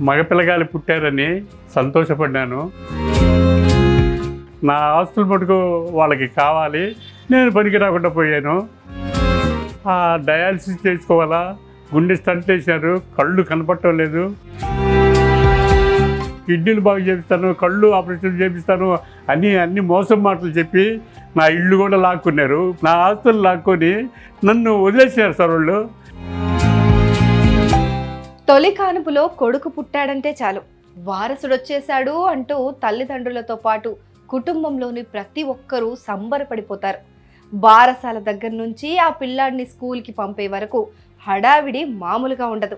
మగపిల్లగాలి పుట్టారని సంతోషపడ్డాను. నా ఆస్తులు మటుకు వాళ్ళకి కావాలి, నేను పనికి రాకుండా పోయాను. డయాలసిస్ చేసుకోవాలా, గుండె స్టంట్ చేశారు, కళ్ళు కనపడటం లేదు, కిడ్నీలు బాగు చేపిస్తాను, కళ్ళు ఆపరేషన్ చేపిస్తాను అని అన్ని మోసం మాటలు చెప్పి నా ఇల్లు కూడా లాక్కున్నారు. నా ఆస్తులు లాక్కొని నన్ను వదిలేసినారు సార్ వాళ్ళు. తొలి కానుపులో కొడుకు పుట్టాడంటే చాలు, వారసుడొచ్చేశాడు అంటూ తల్లిదండ్రులతో పాటు కుటుంబంలోని ప్రతి ఒక్కరూ సంబరపడిపోతారు. బారసాల దగ్గర నుంచి ఆ పిల్లాడిని స్కూల్కి పంపే వరకు హడావిడి మామూలుగా ఉండదు.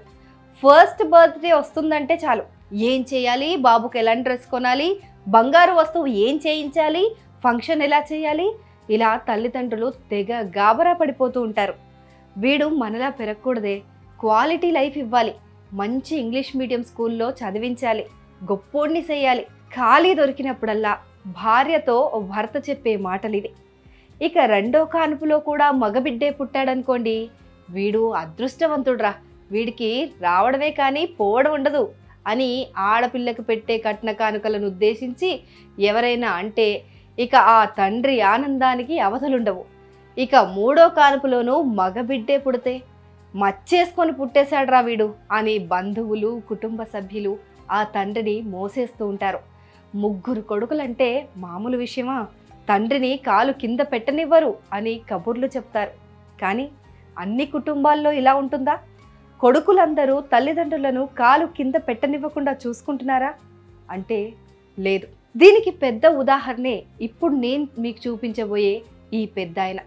ఫస్ట్ బర్త్డే వస్తుందంటే చాలు, ఏం చేయాలి, బాబుకి ఎలాంటి డ్రెస్ కొనాలి, బంగారు వస్తువు ఏం చేయించాలి, ఫంక్షన్ ఎలా చేయాలి, ఇలా తల్లిదండ్రులు తెగ గాబరా పడిపోతూ ఉంటారు. వీడు మనలా పెరగకూడదే, క్వాలిటీ లైఫ్ ఇవ్వాలి, మంచి ఇంగ్లీష్ మీడియం స్కూల్లో చదివించాలి, గొప్పోడిని చేయాలి. ఖాళీ దొరికినప్పుడల్లా భార్యతో భర్త చెప్పే మాటలిది. ఇక రెండో కానుపులో కూడా మగబిడ్డే పుట్టాడనుకోండి, వీడు అదృష్టవంతుడ్రా, వీడికి రావడమే కానీ పోవడం ఉండదు అని ఆడపిల్లకు పెట్టే కట్న కానుకలను ఉద్దేశించి ఎవరైనా అంటే ఇక ఆ తండ్రి ఆనందానికి అవధులుండవు. ఇక మూడో కానుపులోనూ మగబిడ్డే పుడితే మచ్చేసుకొని పుట్టేశాడ్రా వీడు అని బంధువులు, కుటుంబ సభ్యులు ఆ తండ్రిని మోసేస్తూ ఉంటారు. ముగ్గురు కొడుకులంటే మామూలు విషయమా, తండ్రిని కాలు కింద పెట్టనివ్వరు అని కబుర్లు చెప్తారు. కానీ అన్ని కుటుంబాల్లో ఇలా ఉంటుందా? కొడుకులందరూ తల్లిదండ్రులను కాలు కింద పెట్టనివ్వకుండా చూసుకుంటున్నారా అంటే లేదు. దీనికి పెద్ద ఉదాహరణే ఇప్పుడు నేను మీకు చూపించబోయే ఈ పెద్దాయన.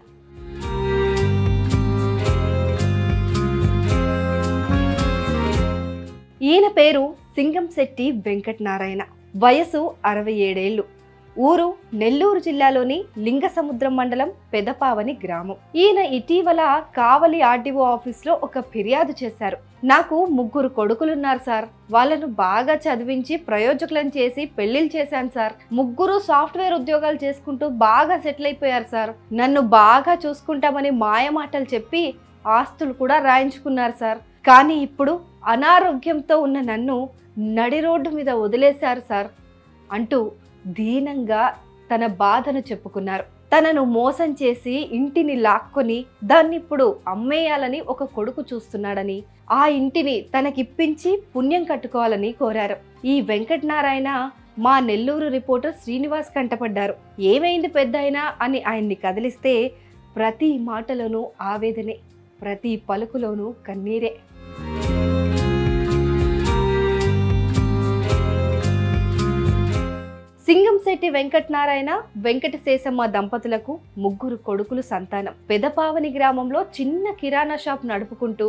ఈయన పేరు సింగంశెట్టి వెంకటనారాయణ. వయసు 67 ఏళ్ళు. ఊరు నెల్లూరు జిల్లాలోని లింగసముద్రం మండలం పెదపావని గ్రామం. ఈయన ఇటీవల కావలి ఆర్డీఓ ఆఫీస్లో ఒక ఫిర్యాదు చేశారు. నాకు 3 కొడుకులున్నారు సార్, వాళ్ళను బాగా చదివించి ప్రయోజకులను చేసి పెళ్లిళ్ళు చేశాను సార్. 3 సాఫ్ట్వేర్ ఉద్యోగాలు చేసుకుంటూ బాగా సెటిల్ అయిపోయారు సార్. నన్ను బాగా చూసుకుంటామని మాయమాటలు చెప్పి ఆస్తులు కూడా రాయించుకున్నారు సార్. కానీ ఇప్పుడు అనారోగ్యంతో ఉన్న నన్ను నడి రోడ్డు మీద వదిలేశారు సార్ అంటూ దీనంగా తన బాధను చెప్పుకున్నారు. తనను మోసం చేసి ఇంటిని లాక్కొని దాన్ని ఇప్పుడు అమ్మేయాలని ఒక కొడుకు చూస్తున్నాడని, ఆ ఇంటిని తనకిప్పించి పుణ్యం కట్టుకోవాలని కోరారు. ఈ వెంకటనారాయణ మా నెల్లూరు రిపోర్టర్ శ్రీనివాస్ కంటపడ్డారు. ఏమైంది పెద్దాయనా అని ఆయన్ని కదిలిస్తే ప్రతి మాటలోనూ ఆవేదనే, ప్రతి పలుకులోనూ కన్నీరే. సింగంశెట్టి వెంకటనారాయణ, వెంకటశేషమ్మ దంపతులకు 3 కొడుకులు సంతానం. పెదపావని గ్రామంలో చిన్న కిరాణా షాప్ నడుపుకుంటూ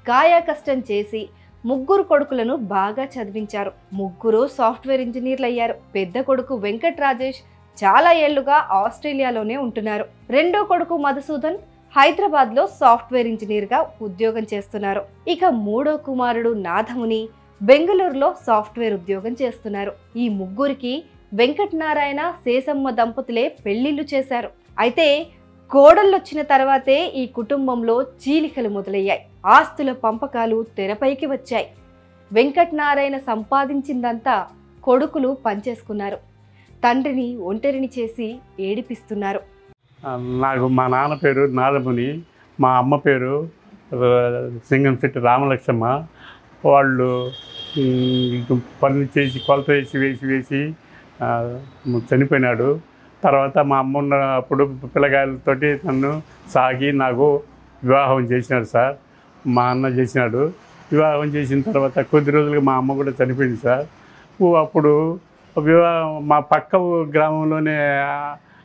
కాయా కష్టం చేసి 3 కొడుకులను బాగా చదివించారు. 3 సాఫ్ట్వేర్ ఇంజనీర్లు అయ్యారు. పెద్ద కొడుకు వెంకట్ రాజేష్ చాలా ఏళ్లుగా ఆస్ట్రేలియాలోనే ఉంటున్నారు. రెండో కొడుకు మధుసూదన్ హైదరాబాద్లో సాఫ్ట్వేర్ ఇంజనీర్గా ఉద్యోగం చేస్తున్నారు. ఇక మూడో కుమారుడు నాథముని బెంగళూరులో సాఫ్ట్వేర్ ఉద్యోగం చేస్తున్నారు. ఈ 3కి వెంకటనారాయణ, శేషమ్మ దంపతులే పెళ్లిళ్లు చేశారు. అయితే కోడళ్ళొచ్చిన తర్వాతే ఈ కుటుంబంలో చీలికలు మొదలయ్యాయి. ఆస్తుల పంపకాలు తెరపైకి వచ్చాయి. వెంకటనారాయణ సంపాదించిందంతా కొడుకులు పంచేసుకున్నారు. తండ్రిని ఒంటరిని చేసి ఏడిపిస్తున్నారు. నాకు మా నాన్న పేరు నాదముని, మా అమ్మ పేరు సింగంశెట్టి రామలక్ష్మ. వాళ్ళు పనులు చేసి కొలత వేసి చనిపోయినాడు. తర్వాత మా అమ్మ ఉన్నప్పుడు పిల్లగాయలతోటి నన్ను సాగి నాకు వివాహం చేసినాడు సార్. మా అన్న చేసినాడు. వివాహం చేసిన తర్వాత కొద్ది రోజులుగా మా అమ్మ కూడా చనిపోయింది సార్. అప్పుడు మా పక్క గ్రామంలోనే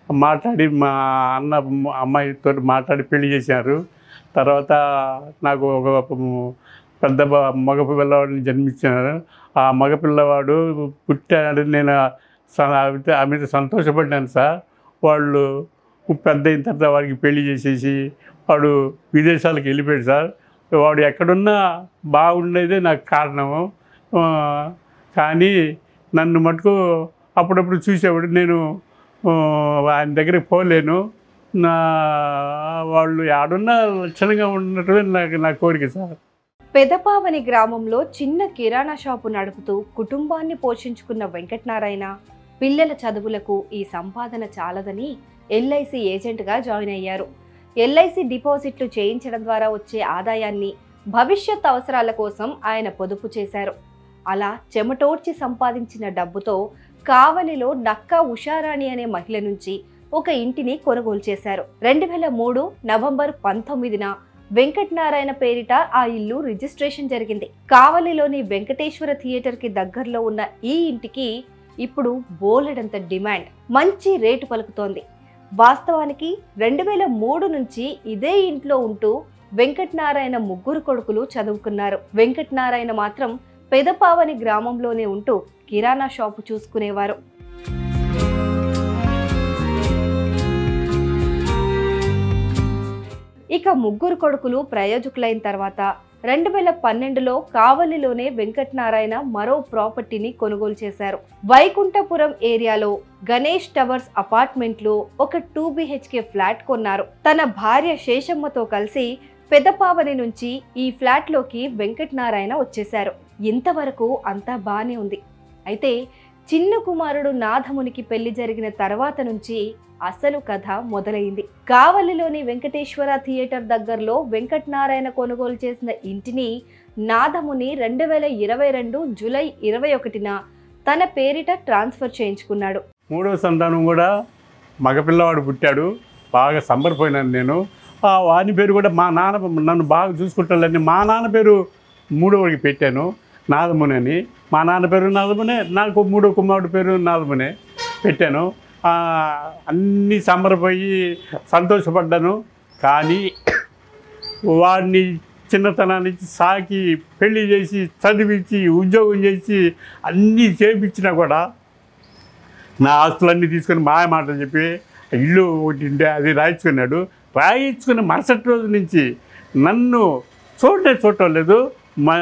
మాట్లాడి మా అన్న అమ్మాయితో మాట్లాడి పెళ్లి చేశారు. తర్వాత నాకు ఒక పెద్ద మగ పిల్లవాడిని జన్మించినారు. ఆ మగపిల్లవాడు పుట్టాడు. నేను ఆమె సంతోషపడ్డాను సార్. వాళ్ళు పెద్ద అయిన తర్వాత వాడికి పెళ్లి చేసేసి వాడు విదేశాలకు వెళ్ళిపోయాడు సార్. వాడు ఎక్కడున్నా బాగుండేదే నాకు కారణము. కానీ నన్ను మటుకు అప్పుడప్పుడు చూసేవాడు. నేను ఆయన దగ్గరికి పోలేను. వాళ్ళు ఆడున్నా లక్షణంగా ఉండటమే నా కోరిక సార్. పెదపావని గ్రామంలో చిన్న కిరాణా షాపు నడుపుతూ కుటుంబాన్ని పోషించుకున్న వెంకటనారాయణ పిల్లల చదువులకు ఈ సంపాదన చాలదని ఎల్ఐసి ఏజెంట్గా జాయిన్ అయ్యారు. ఎల్ఐసి డిపాజిట్లు చేయించడం ద్వారా వచ్చే ఆదాయాన్ని భవిష్యత్ అవసరాల కోసం ఆయన పొదుపు చేశారు. అలా చెమటోడ్చి సంపాదించిన డబ్బుతో కావలిలో నక్కా ఉషారాణి అనే మహిళ నుంచి ఒక ఇంటిని కొనుగోలు చేశారు. 2003 నవంబర్ 19న వెంకటనారాయణ పేరిట ఆ ఇల్లు రిజిస్ట్రేషన్ జరిగింది. కావలిలోని వెంకటేశ్వర థియేటర్ కి దగ్గరలో ఉన్న ఈ ఇంటికి ఇప్పుడు బోలెడంత డిమాండ్, మంచి రేటు పలుకుతోంది. వాస్తవానికి 2003 నుంచి ఇదే ఇంట్లో ఉంటూ వెంకటనారాయణ ముగ్గురు కొడుకులు చదువుకున్నారు. వెంకటనారాయణ మాత్రం పెదపావని గ్రామంలోనే ఉంటూ కిరాణా షాపు చూసుకునేవారు. ఇక ముగ్గురు కొడుకులు ప్రయోజకులైన తర్వాత 2012లో కావలిలోనే వెంకటనారాయణ మరో ప్రాపర్టీని కొనుగోలు చేశారు. వైకుంఠపురం ఏరియాలో గణేష్ టవర్స్ అపార్ట్మెంట్లో ఒక 2 BHK ఫ్లాట్ కొన్నారు. తన భార్య శేషమ్మతో కలిసి పెదపావని నుంచి ఈ ఫ్లాట్లోకి వెంకటనారాయణ వచ్చేశారు. ఇంతవరకు అంతా బానే ఉంది. అయితే చిన్న కుమారుడు నాథమునికి పెళ్లి జరిగిన తర్వాత నుంచి అసలు కథ మొదలైంది. కావలిలోని వెంకటేశ్వర థియేటర్ దగ్గరలో వెంకటనారాయణ కొనుగోలు చేసిన ఇంటిని నాథముని 2022 జూలై 21న తన పేరిట ట్రాన్స్ఫర్ చేయించుకున్నాడు. మూడో సంతానం కూడా మగపిల్లవాడు పుట్టాడు. బాగా సంబరపోయినాను నేను. వాని పేరు కూడా మా నాన్న నన్ను బాగా చూసుకుంటాలని మా నాన్న పేరు మూడోవాడికి పెట్టాను, నాదముని అని. మా నాన్న పేరు నాదమునే, నాకు మూడో కుమారుడు పేరు నాదమునే పెట్టాను. అన్నీ సంబరపోయి సంతోషపడ్డాను. కానీ వాడిని చిన్నతనానికి సాకి పెళ్లి చేసి చదివించి ఉద్యోగం చేసి అన్నీ చేయించినా కూడా నా ఆస్తులన్నీ తీసుకొని మాయ మాటలు చెప్పి ఇల్లు ఒకటి ఉంటే అది రాయించుకున్నాడు. రాయించుకున్న మరుసటి రోజు నుంచి నన్ను చూడటం లేదు.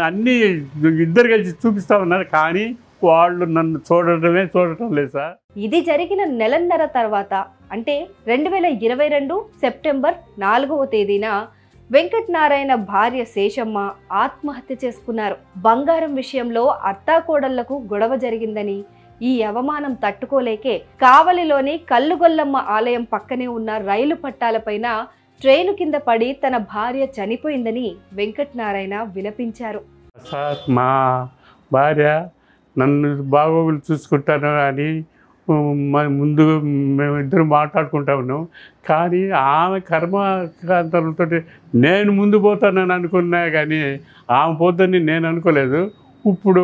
అన్నీ ఇద్దరు కలిసి చూపిస్తా ఉన్నారు, కానీ వాళ్ళు నన్ను చూడటం లేదు సార్. ఇది జరిగిన నెలన్నర తర్వాత అంటే 2022 సెప్టెంబర్ 4వ తేదీన వెంకటనారాయణ భార్య శేషమ్మ ఆత్మహత్య చేసుకున్నారు. బంగారం విషయంలో అత్తాకోడళ్లకు గొడవ జరిగిందని, ఈ అవమానం తట్టుకోలేకే కావలిలోని కల్లుగొల్లమ్మ ఆలయం పక్కనే ఉన్న రైలు పట్టాలపైన ట్రైను కింద పడి తన భార్య చనిపోయిందని వెంకటనారాయణ విలపించారు. సార్, మా భార్య నన్ను బాగోగులు చూసుకుంటాను అని ముందు మేమిద్దరం మాట్లాడుకుంటా ఉన్నాం. కానీ ఆమె కర్మకాంతలతో నేను ముందు పోతానని అనుకున్నా, కానీ ఆమె పోతానని నేను అనుకోలేదు. ఇప్పుడు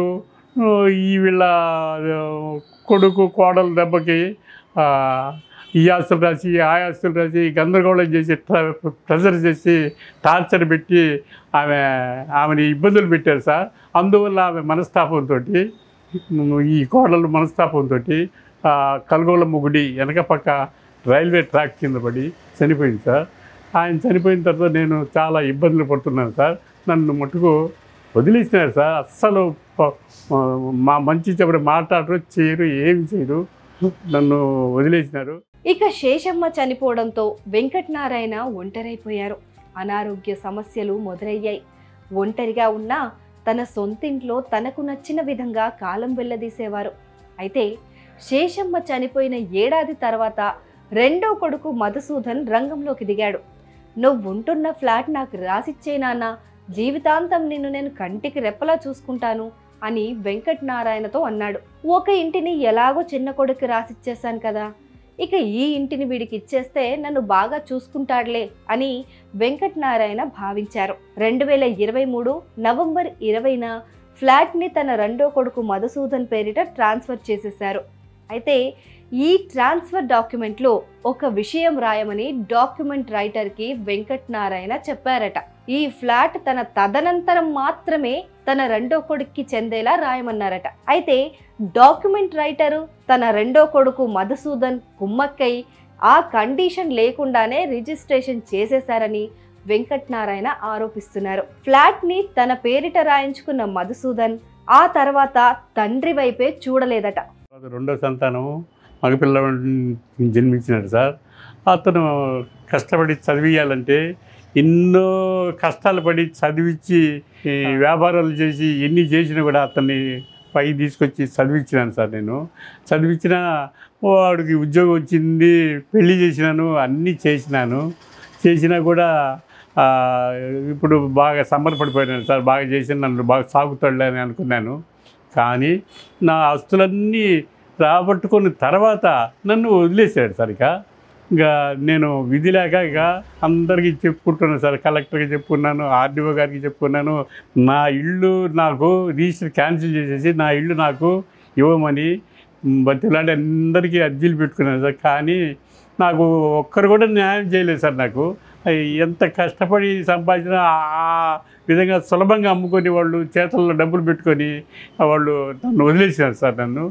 ఈ వీళ్ళ కొడుకు కోడల దెబ్బకి ఈ ఆస్తులు రాసి ఆ ఆస్తులు రాసి గందరగోళం చేసి ప్రెజర్ చేసి టార్చర్ పెట్టి ఆమెని ఇబ్బందులు పెట్టారు సార్. అందువల్ల ఆమె మనస్తాపంతో, ఈ కోడలు మనస్తాపంతో కల్గోళమ్మ గుడి వెనక పక్క రైల్వే ట్రాక్ కింద పడి చనిపోయింది సార్. ఆయన చనిపోయిన తర్వాత నేను చాలా ఇబ్బందులు పడుతున్నాను సార్. నన్ను మటుకు వదిలేసినారు సార్. అస్సలు మా మంచి చెప్పి మాట్లాడరు, చేయరు, ఏమి చేయరు, నన్ను వదిలేసినారు. ఇక శేషమ్మ చనిపోవడంతో వెంకటనారాయణ ఒంటరైపోయారు. అనారోగ్య సమస్యలు మొదలయ్యాయి. ఒంటరిగా ఉన్నా తన సొంతింట్లో తనకు నచ్చిన విధంగా కాలం వెళ్లదీసేవారు. అయితే శేషమ్మ చనిపోయిన ఏడాది తర్వాత రెండో కొడుకు మధుసూదన్ రంగంలోకి దిగాడు. నువ్వుంటున్న ఫ్లాట్ నాకు రాసిచ్చే నాన్న, జీవితాంతం నిన్ను నేను కంటికి రెప్పలా చూసుకుంటాను అని వెంకటనారాయణతో అన్నాడు. ఒక ఇంటిని ఎలాగో చిన్న కొడుకు రాసిచ్చేశాను కదా, ఇక ఈ ఇంటిని వీడికి ఇచ్చేస్తే నన్ను బాగా చూసుకుంటాడులే అని వెంకటనారాయణ భావించారు. 2023 నవంబర్ 20న ఫ్లాట్ని తన రెండో కొడుకు మధుసూదన్ పేరిట ట్రాన్స్ఫర్ చేసేశారు. అయితే ఈ ట్రాన్స్ఫర్ డాక్యుమెంట్లో ఒక విషయం రాయమని డాక్యుమెంట్ రైటర్కి వెంకటనారాయణ చెప్పారట. ఈ ఫ్లాట్ తన తదనంతరం మాత్రమే తన రెండో కొడుక్కి చెందేలా రాయమన్నారట. అయితే డాక్యుమెంట్ రైటరు తన రెండో కొడుకు మధుసూదన్ కుమ్మక్కై ఆ కండిషన్ లేకుండానే రిజిస్ట్రేషన్ చేసేశారని వెంకటనారాయణ ఆరోపిస్తున్నారు. ఫ్లాట్ని తన పేరిట రాయించుకున్న మధుసూదన్ ఆ తర్వాత తండ్రి వైపే చూడలేదట. రెండో సంతానము మగపిల్లవాడిని జన్మించినాడు సార్. అతను కష్టపడి చదివియాలంటే ఎన్నో కష్టాలు పడి చదివించి ఈ వ్యాపారాలు చేసి ఎన్ని చేసినా కూడా అతన్ని పైకి తీసుకొచ్చి చదివించినాను సార్. నేను చదివించిన వాడికి ఉద్యోగం వచ్చింది, పెళ్లి చేసినాను, అన్నీ చేసినా కూడా ఇప్పుడు బాగా సంబరపడిపోయినాను సార్. బాగా చేసి నన్ను బాగా సాగుతాడులే అని అనుకున్నాను. కానీ నా ఆస్తులన్నీ రాబట్టుకున్న తర్వాత నన్ను వదిలేసాడు సార్. ఇక నేను విధి లేక ఇక అందరికీ చెప్పుకుంటున్నాను సార్. కలెక్టర్కి చెప్పుకున్నాను, ఆర్డీఓ గారికి చెప్పుకున్నాను. నా ఇల్లు నాకు రిజిస్టర్ క్యాన్సిల్ చేసేసి నా ఇల్లు నాకు ఇవ్వమని బతిలాంటి అందరికీ అర్జీలు పెట్టుకున్నాను సార్. కానీ నాకు ఒక్కరు కూడా న్యాయం చేయలేదు సార్. నాకు ఎంత కష్టపడి సంపాదించిన ఆ విధంగా సులభంగా అమ్ముకొని వాళ్ళు చేతుల్లో డబ్బులు పెట్టుకొని వాళ్ళు నన్ను వదిలేసారు సార్. నన్ను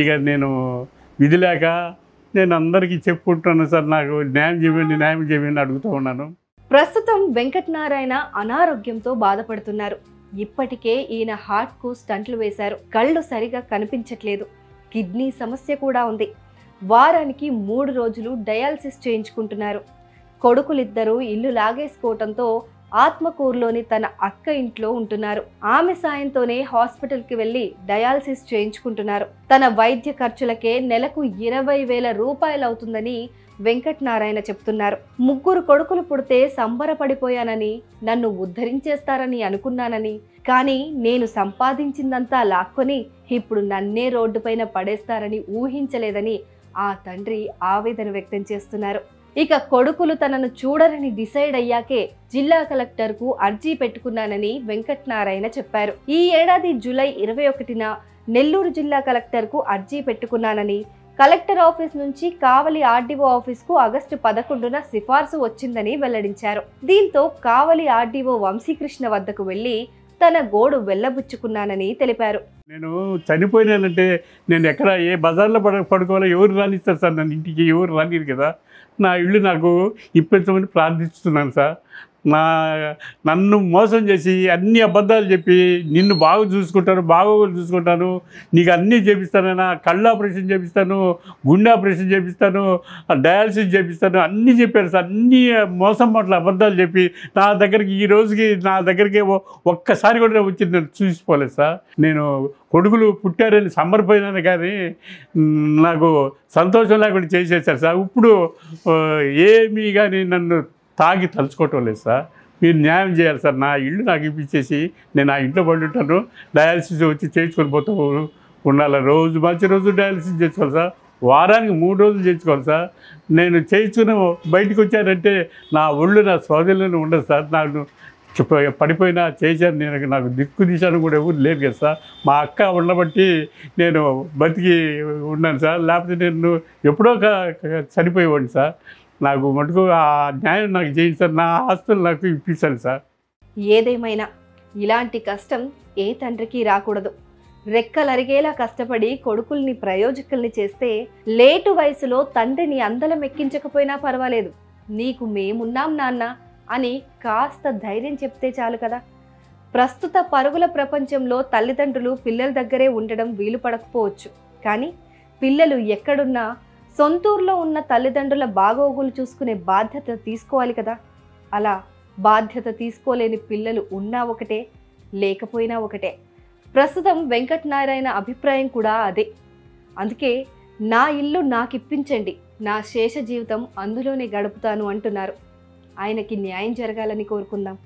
ఇక నేను విధి లేక నేను అందరికీ చెప్పుకుంటున్నాను సార్. నాకు న్యాయం చేయమని అడుగుతూ ఉన్నాను. ప్రస్తుతం వెంకటనారాయణ అనారోగ్యంతో బాధపడుతున్నారు. ఇప్పటికే ఈయన హార్ట్కు స్టంట్లు వేశారు. కళ్ళు సరిగా కనిపించట్లేదు. కిడ్నీ సమస్య కూడా ఉంది. వారానికి 3 రోజులు డయాలసిస్ చేయించుకుంటున్నారు. కొడుకులిద్దరూ ఇల్లు లాగేసుకోవడంతో ఆత్మకూరులోని తన అక్క ఇంట్లో ఉంటున్నారు. ఆమె సాయంతోనే హాస్పిటల్కి వెళ్లి డయాలసిస్ చేయించుకుంటున్నారు. తన వైద్య ఖర్చులకే నెలకు 20,000 రూపాయలు అవుతుందని వెంకటనారాయణ చెప్తున్నారు. 3 కొడుకులు పుడితే సంబరపడిపోయానని, నన్ను ఉద్ధరించేస్తారని అనుకున్నానని, కానీ నేను సంపాదించిందంతా లాక్కొని ఇప్పుడు నన్నే రోడ్డుపైన పడేస్తారని ఊహించలేదని ఆ తండ్రి ఆవేదన వ్యక్తం చేస్తున్నారు. ఇక కొడుకులు తనను చూడరని డిసైడ్ అయ్యాకే జిల్లా కలెక్టర్కు అర్జీ పెట్టుకున్నానని వెంకటనారాయణ చెప్పారు. ఈ ఏడాది జూలై 21న నెల్లూరు జిల్లా కలెక్టర్కు అర్జీ పెట్టుకున్నానని, కలెక్టర్ ఆఫీస్ నుంచి కావలి ఆర్డీఓ ఆఫీస్కు ఆగస్టు 11న సిఫార్సు వచ్చిందని వెల్లడించారు. దీంతో కావలి ఆర్డీఓ వంశీకృష్ణ వద్దకు వెళ్లి తన గోడు వెళ్లబుచ్చుకున్నానని తెలిపారు. నేను చనిపోయినానంటే నేను ఎక్కడ ఏ బజార్లో పడుకోవాలో ఎవరు రానిస్తారు సార్? నన్ను ఇంటికి ఎవరు రానిరు కదా. నా ఇల్లు నాకు ఇప్పించమని ప్రార్థిస్తున్నాను సార్. నన్ను మోసం చేసి అన్ని అబద్ధాలు చెప్పి నిన్ను బాగా చూసుకుంటాను, నీకు అన్నీ చేపిస్తానన్నా, కళ్ళు ఆపరేషన్ చేపిస్తాను, గుండె ఆపరేషన్ చేపిస్తాను, డయాలసిస్ చేపిస్తాను అన్నీ చెప్పారు సార్. అన్నీ మోసం మాటలు అబద్ధాలు చెప్పి నా దగ్గరికి ఒక్కసారి కూడా వచ్చి నేను చూసిపోలేదు సార్. నేను కొడుకులు పుట్టారని సంబరపోయినాను కానీ నాకు సంతోషం లేకుండా చేసేసారు సార్. ఇప్పుడు ఏమీ కానీ నన్ను తాగి తలుచుకోవటం లేదు సార్. మీరు న్యాయం చేయాలి సార్. నా ఇల్లు నాకు ఇప్పించేసి నేను ఆ ఇంట్లో పడి ఉంటాను. డయాలసిస్ వచ్చి చేయించుకొని పోతూ ఉండాలి. రోజు డయాలసిస్ చేసుకోవాలి సార్. వారానికి 3 రోజులు చేయించుకోవాలి సార్. నేను చేయించుకుని బయటకు వచ్చానంటే నా ఒళ్ళు నా స్వాధీనంలో ఉండదు సార్. నాకు పడిపోయినా చేశాను. నాకు దిక్కు దిశాను కూడా ఎవరు లేరు కదా సార్. మా అక్క ఉండబట్టి నేను బతికి ఉన్నాను సార్. లేకపోతే నేను ఎప్పుడో చనిపోయేవాడిని సార్. నాకు మటుకు ఆ న్యాయం నాకు చేయండి సార్. నా ఆస్తులు నాకు ఇప్పించాలి సార్. ఏదేమైనా ఇలాంటి కష్టం ఏ తండ్రికి రాకూడదు. రెక్కలరిగేలా కష్టపడి కొడుకుల్ని ప్రయోజకుల్ని చేస్తే లేటు వయసులో తండ్రిని అందలం ఎక్కించకపోయినా పర్వాలేదు, నీకు మేమున్నాం నాన్న అని కాస్త ధైర్యం చెప్తే చాలు కదా. ప్రస్తుత పరుగుల ప్రపంచంలో తల్లిదండ్రులు పిల్లల దగ్గరే ఉండడం వీలు పడకపోవచ్చు. కానీ పిల్లలు ఎక్కడున్నా సొంతూరులో ఉన్న తల్లిదండ్రుల బాగోగులు చూసుకునే బాధ్యత తీసుకోవాలి కదా. అలా బాధ్యత తీసుకోలేని పిల్లలు ఉన్నా ఒకటే, లేకపోయినా ఒకటే. ప్రస్తుతం వెంకటనారాయణ అభిప్రాయం కూడా అదే. అందుకే నా ఇల్లు నాకిప్పించండి, నా శేష జీవితం అందులోనే గడుపుతాను అంటున్నారు. ఆయనకి న్యాయం జరగాలని కోరుకుందాం.